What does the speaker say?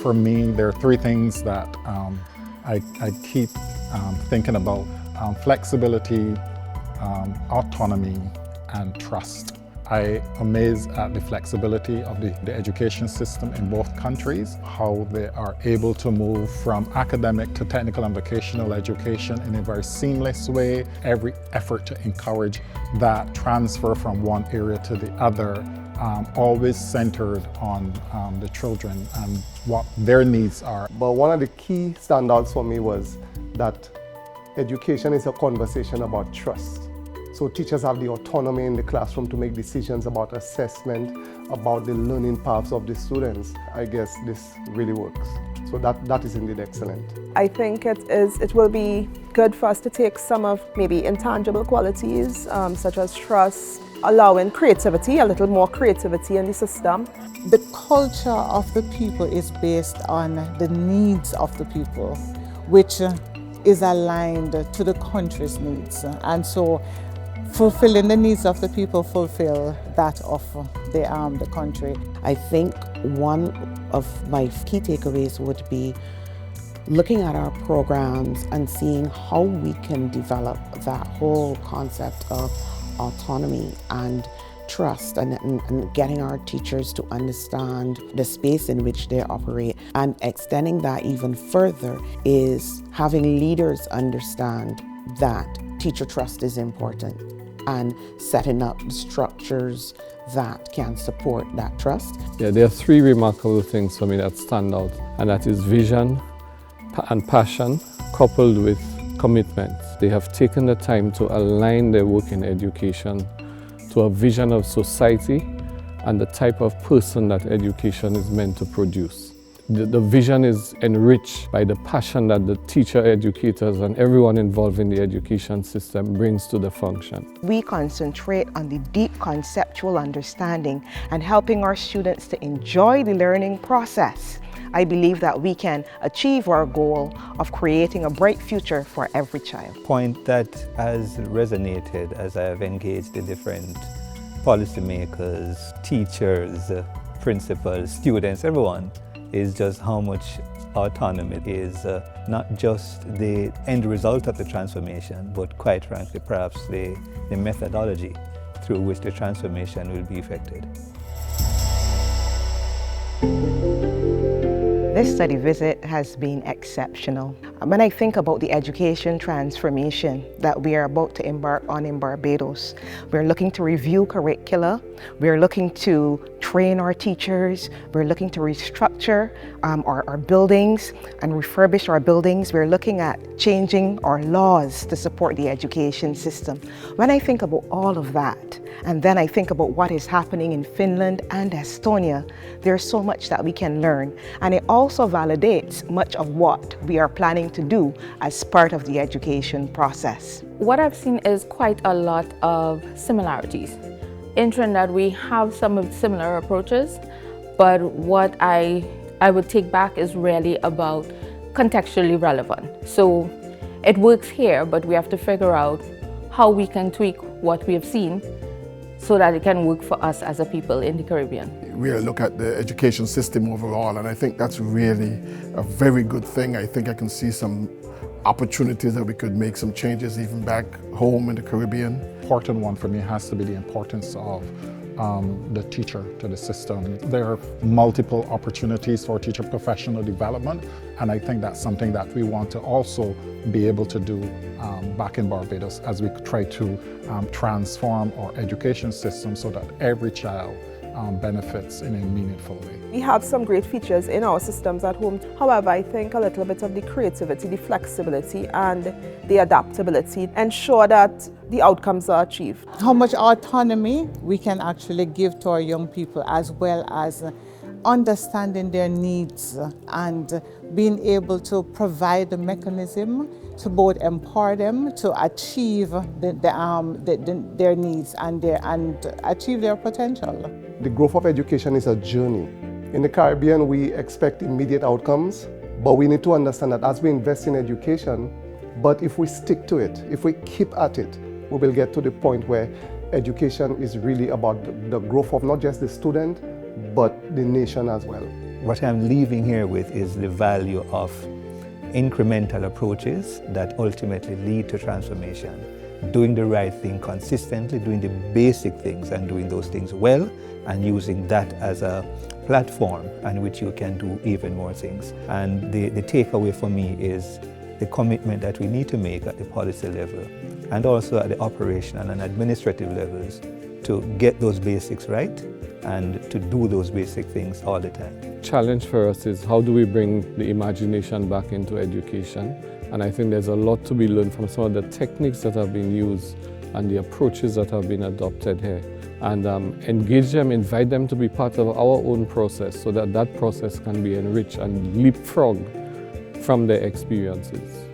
For me, there are three things that I keep thinking about: flexibility, autonomy, and trust. I am amazed at the flexibility of the education system in both countries, how they are able to move from academic to technical and vocational education in a very seamless way. Every effort to encourage that transfer from one area to the other, always centered on the children and what their needs are. But one of the key standouts for me was that education is a conversation about trust. So teachers have the autonomy in the classroom to make decisions about assessment, about the learning paths of the students. I guess this really works. So that is indeed excellent. I think it will be good for us to take some of maybe intangible qualities such as trust, allowing creativity, a little more creativity in the system. The culture of the people is based on the needs of the people, which is aligned to the country's needs. And so fulfilling the needs of the people fulfill that of the country. I think one of my key takeaways would be looking at our programs and seeing how we can develop that whole concept of autonomy and trust and getting our teachers to understand the space in which they operate, and extending that even further is having leaders understand that teacher trust is important and setting up structures that can support that trust. Yeah, there are three remarkable things for me that stand out, and that is vision and passion coupled with commitment. They have taken the time to align their work in education to a vision of society and the type of person that education is meant to produce. The vision is enriched by the passion that the teacher, educators, and everyone involved in the education system brings to the function. We concentrate on the deep conceptual understanding and helping our students to enjoy the learning process. I believe that we can achieve our goal of creating a bright future for every child. Point that has resonated as I have engaged in different policymakers, teachers, principals, students, everyone, is just how much autonomy is not just the end result of the transformation, but quite frankly, perhaps the methodology through which the transformation will be effected. This study visit has been exceptional. When I think about the education transformation that we are about to embark on in Barbados, we're looking to review curricula, we're looking to train our teachers, we're looking to restructure our buildings and refurbish our buildings. We're looking at changing our laws to support the education system. When I think about all of that, and then I think about what is happening in Finland and Estonia, there's so much that we can learn. And it also validates much of what we are planning to do as part of the education process. What I've seen is quite a lot of similarities. In Trinidad, we have some of similar approaches, but what I would take back is really about contextually relevant. So it works here, but we have to figure out how we can tweak what we have seen so that it can work for us as a people in the Caribbean. We look at the education system overall, and I think that's really a very good thing. I think I can see some opportunities that we could make some changes even back home in the Caribbean. Important one for me has to be the importance of the teacher to the system. There are multiple opportunities for teacher professional development, and I think that's something that we want to also be able to do back in Barbados as we try to transform our education system so that every child benefits in a meaningful way. We have some great features in our systems at home. However, I think a little bit of the creativity, the flexibility, and the adaptability ensure that the outcomes are achieved. How much autonomy we can actually give to our young people, as well as understanding their needs and being able to provide the mechanism to both empower them to achieve their needs and achieve their potential. The growth of education is a journey. In the Caribbean, we expect immediate outcomes, but we need to understand that as we invest in education, but if we stick to it, if we keep at it, we will get to the point where education is really about the growth of not just the student, but the nation as well. What I'm leaving here with is the value of incremental approaches that ultimately lead to transformation. Doing the right thing consistently, doing the basic things and doing those things well, and using that as a platform on which you can do even more things. And the takeaway for me is the commitment that we need to make at the policy level and also at the operational and administrative levels to get those basics right and to do those basic things all the time. Challenge for us is how do we bring the imagination back into education? And I think there's a lot to be learned from some of the techniques that have been used and the approaches that have been adopted here. And engage them, invite them to be part of our own process so that that process can be enriched and leapfrog from their experiences.